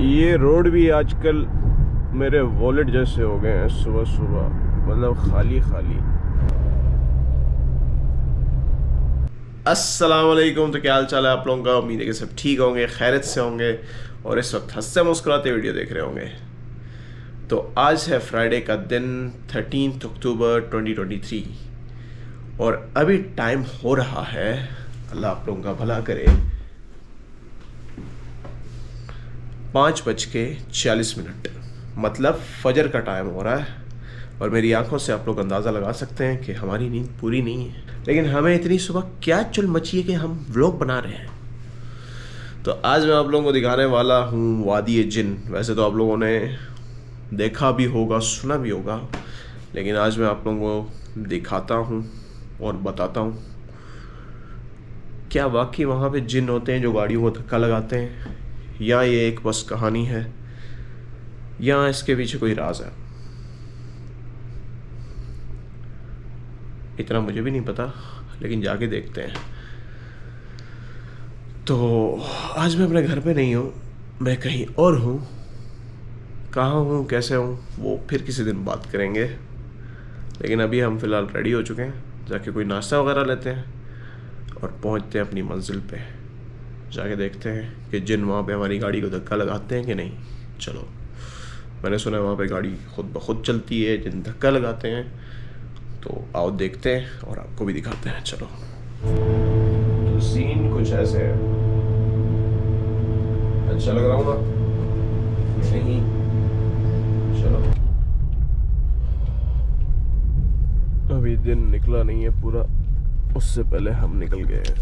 ये रोड भी आजकल मेरे वॉलेट जैसे हो गए हैं। सुबह सुबह मतलब खाली खाली। अस्सलाम वालेकुम। तो क्या हाल चाल है आप लोगों का? उम्मीद है कि सब ठीक होंगे, खैरियत से होंगे और इस वक्त हंसते मुस्कुराते वीडियो देख रहे होंगे। तो आज है फ्राइडे का दिन, 13 अक्टूबर 2023 और अभी टाइम हो रहा है, अल्लाह आप लोगों का भला करे, 5:40। मतलब फजर का टाइम हो रहा है और मेरी आंखों से आप लोग अंदाज़ा लगा सकते हैं कि हमारी नींद पूरी नहीं है। लेकिन हमें इतनी सुबह क्या चुल मची है कि हम व्लॉग बना रहे हैं। तो आज मैं आप लोगों को दिखाने वाला हूँ वादी जिन। वैसे तो आप लोगों ने देखा भी होगा, सुना भी होगा, लेकिन आज मैं आप लोगों को दिखाता हूँ और बताता हूँ क्या वाकई वहाँ पे जिन होते हैं जो गाड़ियों को धक्का लगाते हैं, या ये एक बस कहानी है, या इसके पीछे कोई राज है। इतना मुझे भी नहीं पता, लेकिन जाके देखते हैं। तो आज मैं अपने घर पे नहीं हूँ, मैं कहीं और हूँ। कहाँ हूँ, कैसे हूँ, वो फिर किसी दिन बात करेंगे। लेकिन अभी हम फ़िलहाल रेडी हो चुके हैं, जाके कोई नाश्ता वगैरह लेते हैं और पहुँचते हैं अपनी मंजिल पे। जाके देखते हैं कि जिन वहाँ पे हमारी गाड़ी को धक्का लगाते हैं कि नहीं। चलो, मैंने सुना है वहाँ पे गाड़ी खुद ब खुद चलती है, जिन धक्का लगाते हैं। तो आओ देखते हैं और आपको भी दिखाते हैं। चलो, तो सीन कुछ ऐसे है। अच्छा लग रहा हूँ ना? नहीं? चलो, अभी दिन निकला नहीं है पूरा, उससे पहले हम निकल गए हैं।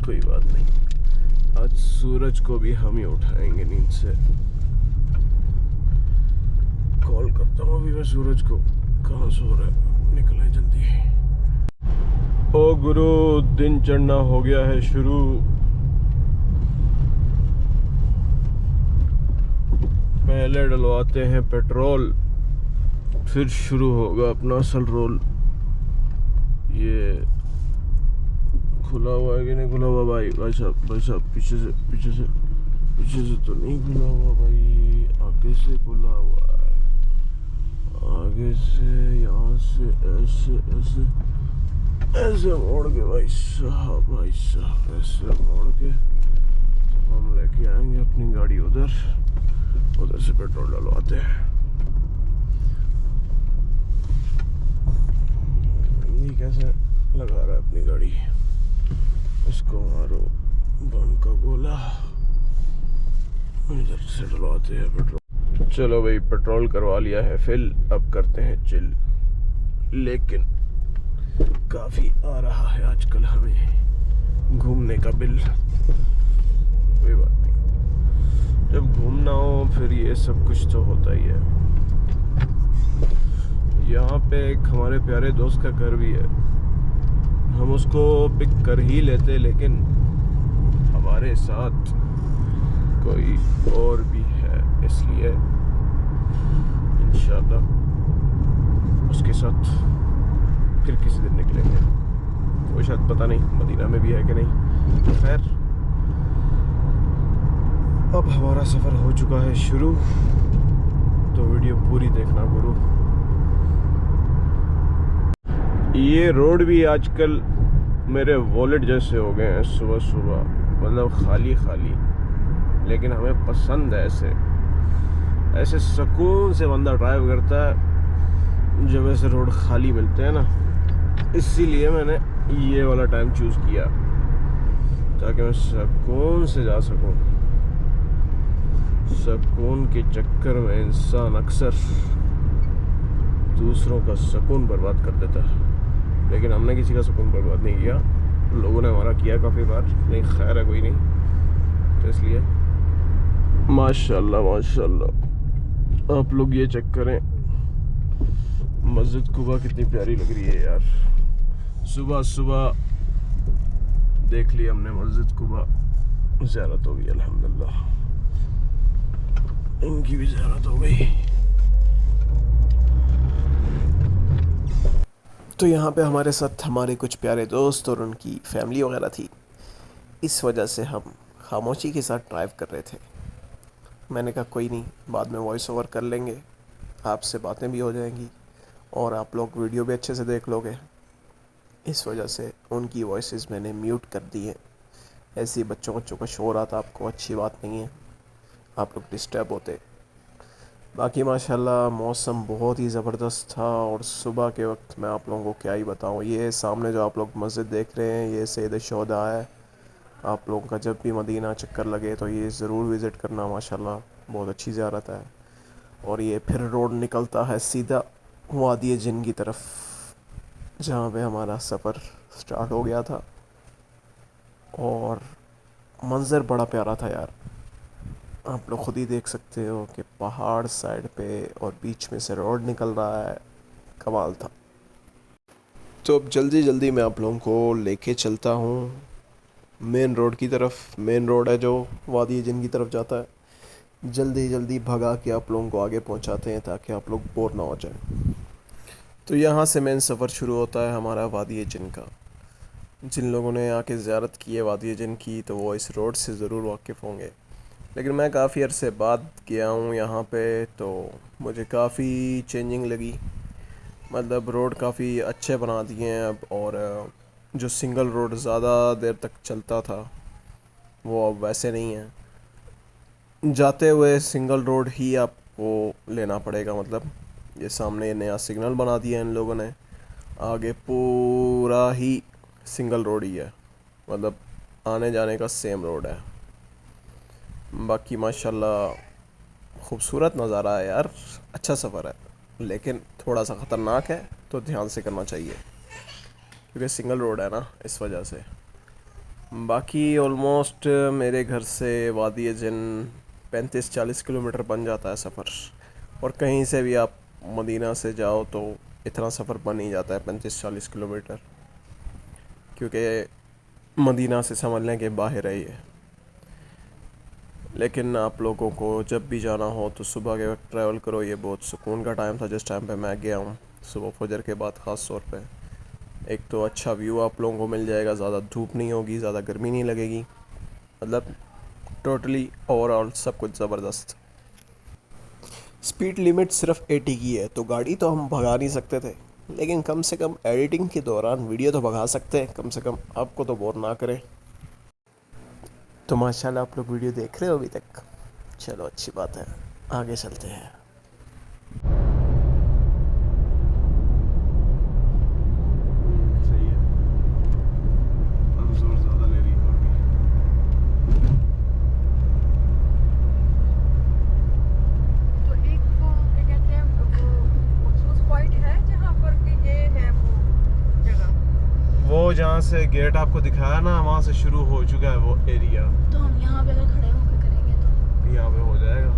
कोई बात नहीं, आज सूरज को भी हम ही उठाएंगे नींद से। कॉल करता हूँ अभी मैं सूरज को, कहाँ सो रहा है, निकले जल्दी। ओ गुरु, दिन चढ़ना हो गया है शुरू। पहले डलवाते हैं पेट्रोल, फिर शुरू होगा अपना असल रोल। ये खुला हुआ है कि नहीं खुला हुआ? भाई साहब पीछे से तो नहीं खुला हुआ भाई, आगे से खुला हुआ है। आगे से यहाँ से ऐसे ऐसे मोड़ के भाई साहब ऐसे मोड़ के तो हम लेके आएंगे अपनी गाड़ी उधर से पेट्रोल डलवाते हैं। ये कैसे लगा रहा है अपनी गाड़ी, इसको मारो बम का गोला, इधर से डलवाते हैं पेट्रोल। चलो भाई, पेट्रोल करवा लिया है फिल, अब करते हैं चिल। लेकिन काफ़ी आ रहा है आजकल हमें घूमने का बिल। कोई बात नहीं, जब घूमना हो फिर ये सब कुछ तो होता ही है। यहाँ पे एक हमारे प्यारे दोस्त का घर भी है, हम उसको पिक कर ही लेते, लेकिन हमारे साथ कोई और भी है, इसलिए इंशाल्लाह उसके साथ फिर किसी दिन निकलेंगे। वो शायद पता नहीं मदीना में भी है कि नहीं। खैर, अब हमारा सफ़र हो चुका है शुरू, तो वीडियो पूरी देखना गुरु। ये रोड भी आजकल मेरे वॉलेट जैसे हो गए हैं। सुबह सुबह मतलब खाली खाली, लेकिन हमें पसंद है ऐसे सुकून से बंदा ड्राइव करता है जब ऐसे रोड खाली मिलते हैं ना। इसीलिए मैंने ये वाला टाइम चूज़ किया, ताकि मैं सुकून से जा सकूं। सुकून के चक्कर में इंसान अक्सर दूसरों का सुकून बर्बाद कर देता है, लेकिन हमने किसी का सुकून बर्बाद नहीं किया। लोगों ने हमारा किया काफ़ी बार, नहीं खैर है कोई नहीं। तो इसलिए माशाल्लाह माशाल्लाह, आप लोग ये चेक करें मस्जिद कुबा कितनी प्यारी लग रही है यार। सुबह सुबह देख लिया हमने मस्जिद कुबा, ज़ियारत हो गई अल्हम्दुलिल्लाह, इनकी भी ज़ियारत हो गई। तो यहाँ पे हमारे साथ हमारे कुछ प्यारे दोस्त और उनकी फैमिली वगैरह थी, इस वजह से हम खामोशी के साथ ड्राइव कर रहे थे। मैंने कहा कोई नहीं, बाद में वॉइस ओवर कर लेंगे, आपसे बातें भी हो जाएंगी और आप लोग वीडियो भी अच्छे से देख लोगे। इस वजह से उनकी वॉइसेस मैंने म्यूट कर दी है। ऐसे ही बच्चों का शोर आता आपको अच्छी बात नहीं है, आप लोग डिस्टर्ब होते। बाकी माशाल्लाह मौसम बहुत ही ज़बरदस्त था और सुबह के वक्त मैं आप लोगों को क्या ही बताऊँ। ये सामने जो आप लोग मस्जिद देख रहे हैं ये सैयद शुहदा है। आप लोगों का जब भी मदीना चक्कर लगे तो ये ज़रूर विज़िट करना, माशाल्लाह बहुत अच्छी ज़ियारत है। और ये फिर रोड निकलता है सीधा वादी जिन की तरफ, जहाँ पे हमारा सफ़र स्टार्ट हो गया था। और मंज़र बड़ा प्यारा था यार, आप लोग खुद ही देख सकते हो कि पहाड़ साइड पे और बीच में से रोड निकल रहा है, कमाल था। तो अब जल्दी जल्दी मैं आप लोगों को लेके चलता हूँ मेन रोड की तरफ। मेन रोड है जो वादी जिन की तरफ जाता है। जल्दी जल्दी भगा के आप लोगों को आगे पहुँचाते हैं ताकि आप लोग बोर ना हो जाए। तो यहाँ से मेन सफ़र शुरू होता है हमारा वादी जिन का। जिन लोगों ने आके ज़ियारत की है वादी जिन की तो वो इस रोड से ज़रूर वाकिफ़ होंगे। लेकिन मैं काफ़ी अरसे बाद गया हूँ यहाँ पे, तो मुझे काफ़ी चेंजिंग लगी। मतलब रोड काफ़ी अच्छे बना दिए हैं अब, और जो सिंगल रोड ज़्यादा देर तक चलता था वो अब वैसे नहीं है। जाते हुए सिंगल रोड ही आपको लेना पड़ेगा। मतलब ये सामने ये नया सिग्नल बना दिया है इन लोगों ने, आगे पूरा ही सिंगल रोड ही है, मतलब आने जाने का सेम रोड है। बाकी माशाल्लाह खूबसूरत नज़ारा है यार, अच्छा सफ़र है, लेकिन थोड़ा सा ख़तरनाक है तो ध्यान से करना चाहिए क्योंकि सिंगल रोड है ना, इस वजह से। बाकी ऑलमोस्ट मेरे घर से वादी जिन 35-40 किलोमीटर बन जाता है सफ़र। और कहीं से भी आप मदीना से जाओ तो इतना सफ़र बन ही जाता है 35-40 किलोमीटर, क्योंकि मदीना से समझ लें कि बाहर है ये। लेकिन आप लोगों को जब भी जाना हो तो सुबह के वक्त ट्रैवल करो, ये बहुत सुकून का टाइम था जिस टाइम पे मैं गया हूँ, सुबह फजर के बाद ख़ास तौर पे। एक तो अच्छा व्यू आप लोगों को मिल जाएगा, ज़्यादा धूप नहीं होगी, ज़्यादा गर्मी नहीं लगेगी, मतलब टोटली ओवरऑल सब कुछ ज़बरदस्त। स्पीड लिमिट सिर्फ 80 की है, तो गाड़ी तो हम भगा नहीं सकते थे, लेकिन कम से कम एडिटिंग के दौरान वीडियो तो भगा सकते हैं, कम से कम आपको तो बोर ना करें। तो माशाल्लाह आप लोग वीडियो देख रहे हो अभी तक, चलो अच्छी बात है, आगे चलते हैं। सही है, अब जोर ज़्यादा ले रही है अभी। तो एक वो क्या कहते हैं, वो मखसूस पॉइंट है जहाँ पर कि ये है वो जगह, वो जहाँ से गेट आपको दिखाया ना, वहाँ से शुरू हो चुका है वो एरिया। तो हम यहाँ पे अगर खड़े होकर करेंगे तो यहाँ पे हो जाएगा।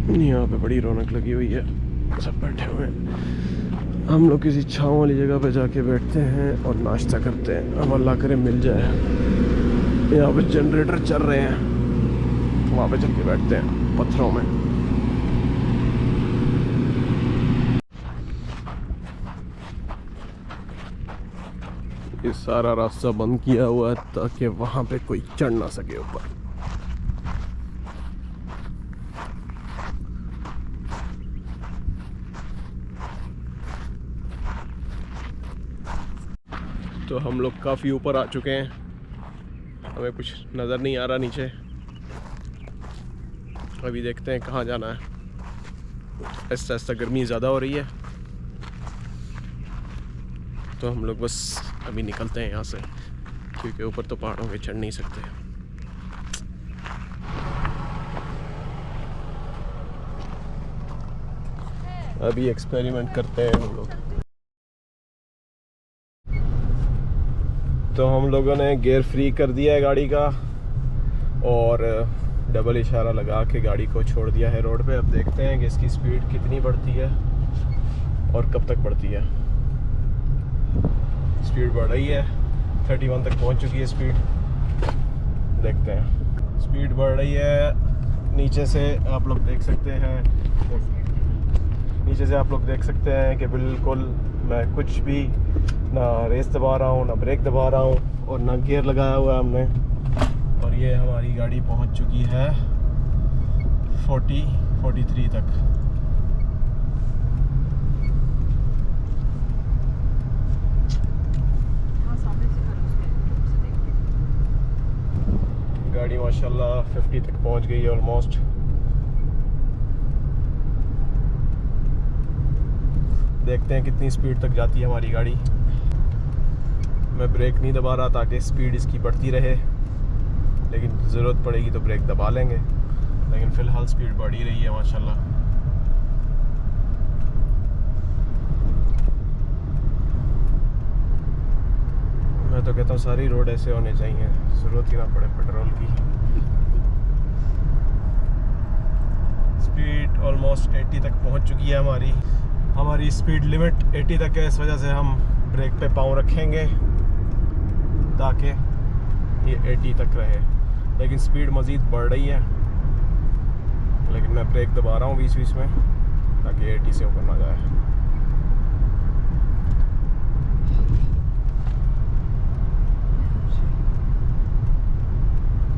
नहीं, यहाँ पे बड़ी रौनक लगी हुई है, सब बैठे हुए हैं। हम लोग किसी छाँव वाली जगह पे जाके बैठते हैं और नाश्ता करते हैं, अब अल्लाह करे मिल जाए। यहाँ पे जनरेटर चल रहे हैं, वहाँ पे चल के बैठते हैं पत्थरों में। ये सारा रास्ता बंद किया हुआ है ताकि वहाँ पे कोई चढ़ ना सके ऊपर। तो हम लोग काफ़ी ऊपर आ चुके हैं, हमें कुछ नज़र नहीं आ रहा नीचे। अभी देखते हैं कहाँ जाना है। ऐसा ऐसा गर्मी ज़्यादा हो रही है, तो हम लोग बस अभी निकलते हैं यहाँ से, क्योंकि ऊपर तो पहाड़ों पे चढ़ नहीं सकते। अभी एक्सपेरिमेंट करते हैं हम लोग। तो हम लोगों ने गियर फ्री कर दिया है गाड़ी का और डबल इशारा लगा के गाड़ी को छोड़ दिया है रोड पे। अब देखते हैं कि इसकी स्पीड कितनी बढ़ती है और कब तक बढ़ती है। स्पीड बढ़ रही है, 31 तक पहुंच चुकी है स्पीड। देखते हैं, स्पीड बढ़ रही है। नीचे से आप लोग देख सकते हैं, नीचे से आप लोग देख सकते हैं कि बिल्कुल मैं कुछ भी ना रेस दबा रहा हूँ, ना ब्रेक दबा रहा हूँ और ना गियर लगाया हुआ है हमने। और ये हमारी गाड़ी पहुँच चुकी है 43 तक। हाँ सामने से करो उसके से देख के। गाड़ी माशाल्लाह 50 तक पहुँच गई है ऑलमोस्ट। देखते हैं कितनी स्पीड तक जाती है हमारी गाड़ी। मैं ब्रेक नहीं दबा रहा ताकि स्पीड इसकी बढ़ती रहे, लेकिन ज़रूरत पड़ेगी तो ब्रेक दबा लेंगे। लेकिन फ़िलहाल स्पीड बढ़ ही रही है माशाल्लाह। मैं तो कहता हूँ सारी रोड ऐसे होने चाहिए, ज़रूरत ही ना पड़े पेट्रोल की। स्पीड ऑलमोस्ट 80 तक पहुँच चुकी है हमारी स्पीड लिमिट 80 तक है। इस वजह से हम ब्रेक पे पाँव रखेंगे ताकि ये 80 तक रहे, लेकिन स्पीड मज़ीद बढ़ रही है। लेकिन मैं ब्रेक दबा रहा हूँ बीच बीच में ताकि 80 से ऊपर ना जाए।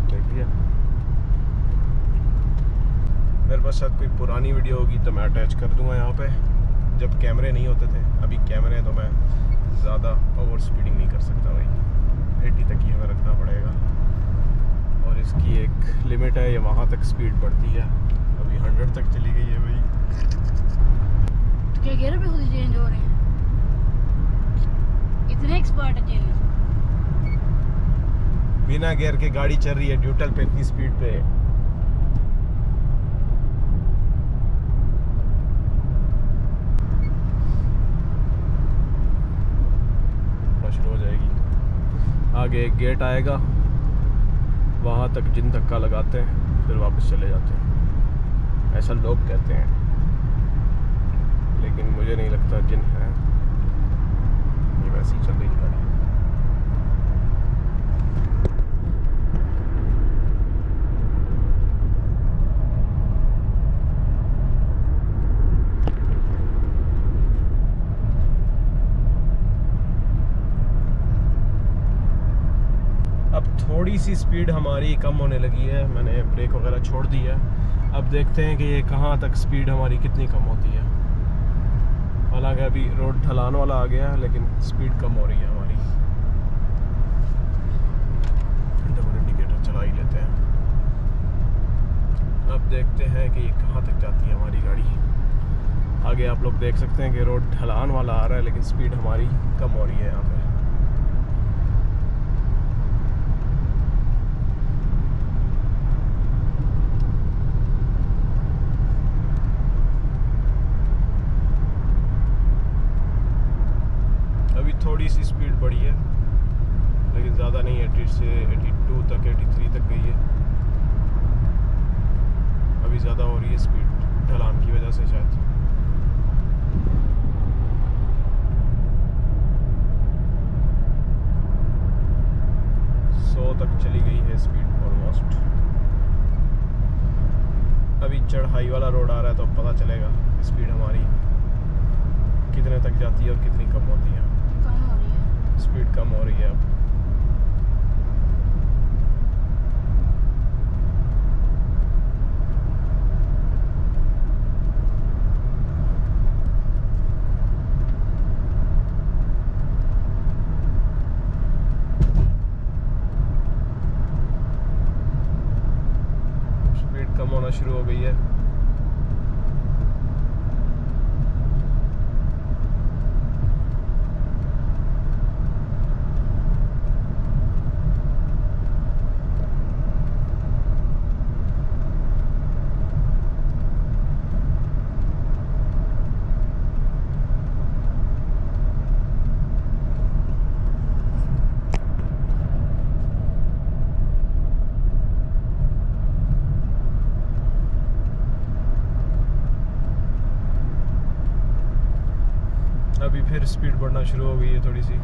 देख लिया। मेरे पास शायद कोई पुरानी वीडियो होगी तो मैं अटैच कर दूंगा यहाँ पे, जब कैमरे नहीं होते थे। अभी कैमरे हैं तो मैं ज़्यादा ओवर स्पीडिंग नहीं कर सकता भाई, 80 तक ही हमें रखना पड़ेगा। और इसकी एक लिमिट है, ये वहाँ तक स्पीड बढ़ती है। अभी 100 तक चली गई है भाई। क्या गियर भी खुद चेंज हो रहे हैं? इतने एक्सपर्ट है चेंज? बिना गियर के गाड़ी चल रही है ड्यूटल पे इतनी स्पीड पे। शुरू हो जाएगी। आगे एक गेट आएगा, वहाँ तक जिन धक्का लगाते हैं फिर वापस चले जाते हैं, ऐसा लोग कहते हैं, लेकिन मुझे नहीं लगता जिन है। ये वैसे ही चल रही है गाड़ी। अब थोड़ी सी स्पीड हमारी कम होने लगी है, मैंने ब्रेक वगैरह छोड़ दी है। अब देखते हैं कि ये कहाँ तक स्पीड हमारी कितनी कम होती है। हालांकि अभी रोड ढलान वाला आ गया है, लेकिन स्पीड कम हो रही है हमारी। डबल इंडिकेटर चला ही लेते हैं। अब देखते हैं कि ये कहाँ तक जाती है हमारी गाड़ी। आगे आप लोग देख सकते हैं कि रोड ढलान वाला आ रहा है, लेकिन स्पीड हमारी कम हो रही है यहाँ पे। थोड़ी सी स्पीड बढ़ी है, लेकिन ज़्यादा नहीं है। 80 से 82 तक, 83 तक गई है। अभी ज़्यादा हो रही है स्पीड ढलान की वजह से शायद। तक चली गई है स्पीड ऑलमोस्ट। अभी चढ़ाई वाला रोड आ रहा है तो अब पता चलेगा स्पीड हमारी कितने तक जाती है और कितनी कम होती है। कम हो रही है, स्पीड कम हो रही है अब। स्पीड कम होना शुरू हो गई है। अभी फिर स्पीड बढ़ना शुरू हो गई है थोड़ी सी।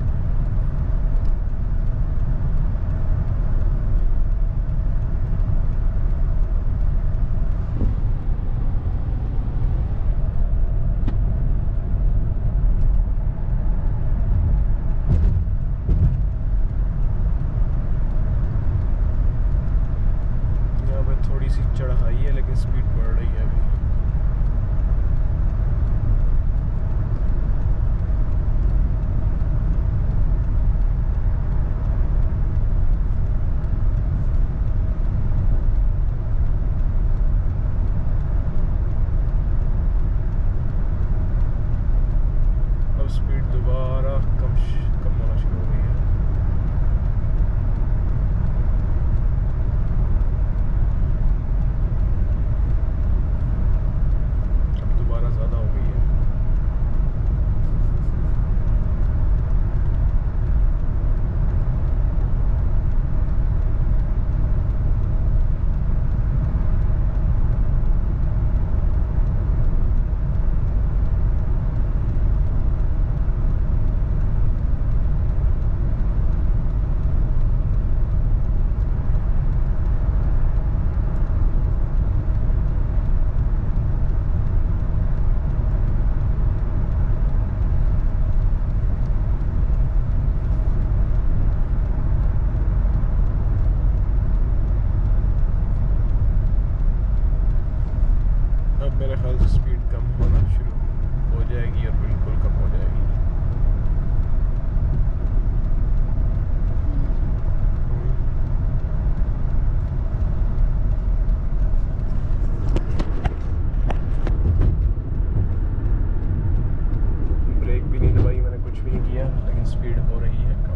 स्पीड हो रही है कम।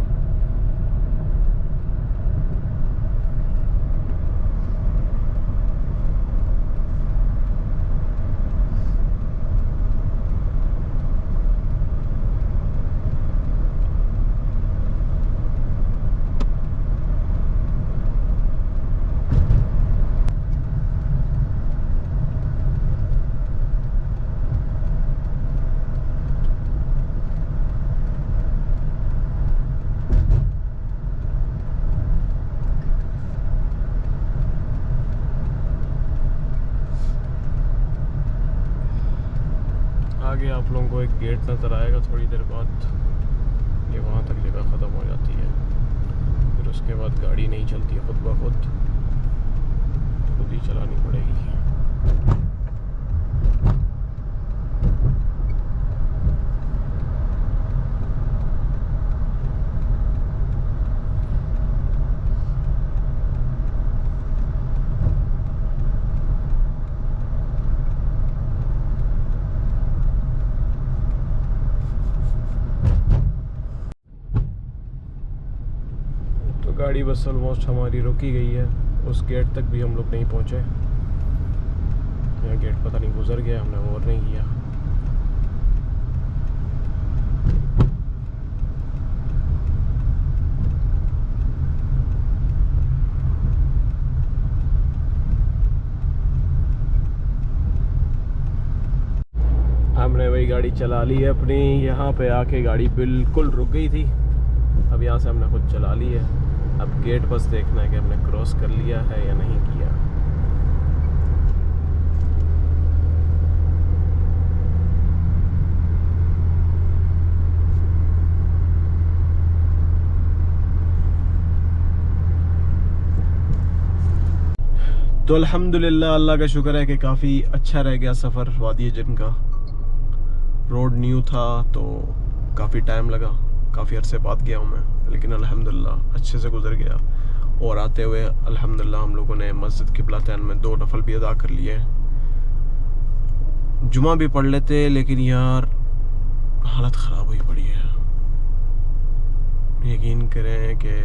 आगे आप लोगों को एक गेट नज़र आएगा थोड़ी देर बाद। ये वहाँ तक जगह ख़त्म हो जाती है, फिर उसके बाद गाड़ी नहीं चलती है, खुद ब खुद ही चलानी पड़ेगी। तो गाड़ी बस ऑलमोस्ट हमारी रुकी गई है, उस गेट तक भी हम लोग नहीं पहुँचे। यह गेट पता नहीं गुजर गया, हमने गौर नहीं किया। हमने वही गाड़ी चला ली है अपनी। यहाँ पे आके गाड़ी बिल्कुल रुक गई थी, अब यहाँ से हमने खुद चला ली है। अब गेट बस देखना है कि हमने क्रॉस कर लिया है या नहीं किया। तो अल्हम्दुलिल्लाह, अल्लाह का शुक्र है कि काफ़ी अच्छा रह गया सफ़र वादी जिन का। रोड न्यू था तो काफ़ी टाइम लगा, काफ़ी अरसे बाद गया हूँ मैं, लेकिन अल्हम्दुलिल्लाह अच्छे से गुजर गया। और आते हुए अल्हम्दुलिल्लाह हम लोगों ने मस्जिद क़िबलतैन में 2 नफल भी अदा कर लिए। जुमा भी पढ़ लेते, लेकिन यार हालत ख़राब हुई पड़ी है। यकीन करें कि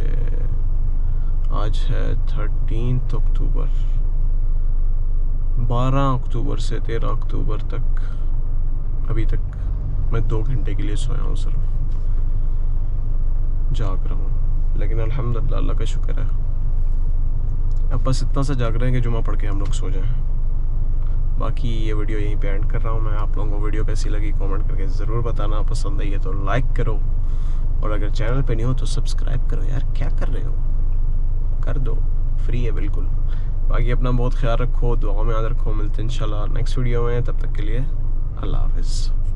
आज है 13 अक्टूबर, 12 अक्टूबर से 13 अक्टूबर तक अभी तक मैं 2 घंटे के लिए सोया हूँ, सिर्फ जाग रहा हूँ। लेकिन अल्हम्दुलिल्लाह अल्लाह का शुक्र है, अब बस इतना सा जाग रहे हैं कि जुमा पढ़ के हम लोग सो जाएं। बाकी ये वीडियो यहीं पे एंड कर रहा हूँ मैं। आप लोगों को वीडियो कैसी लगी कमेंट करके ज़रूर बताना। पसंद आई है तो लाइक करो, और अगर चैनल पे नहीं हो तो सब्सक्राइब करो। यार क्या कर रहे हो, कर दो, फ्री है बिल्कुल। बाकी अपना बहुत ख्याल रखो, दुआ में याद रखो। मिलते हैं इंशाल्लाह नेक्स्ट वीडियो में, तब तक के लिए अल्लाह हाफ़िज़।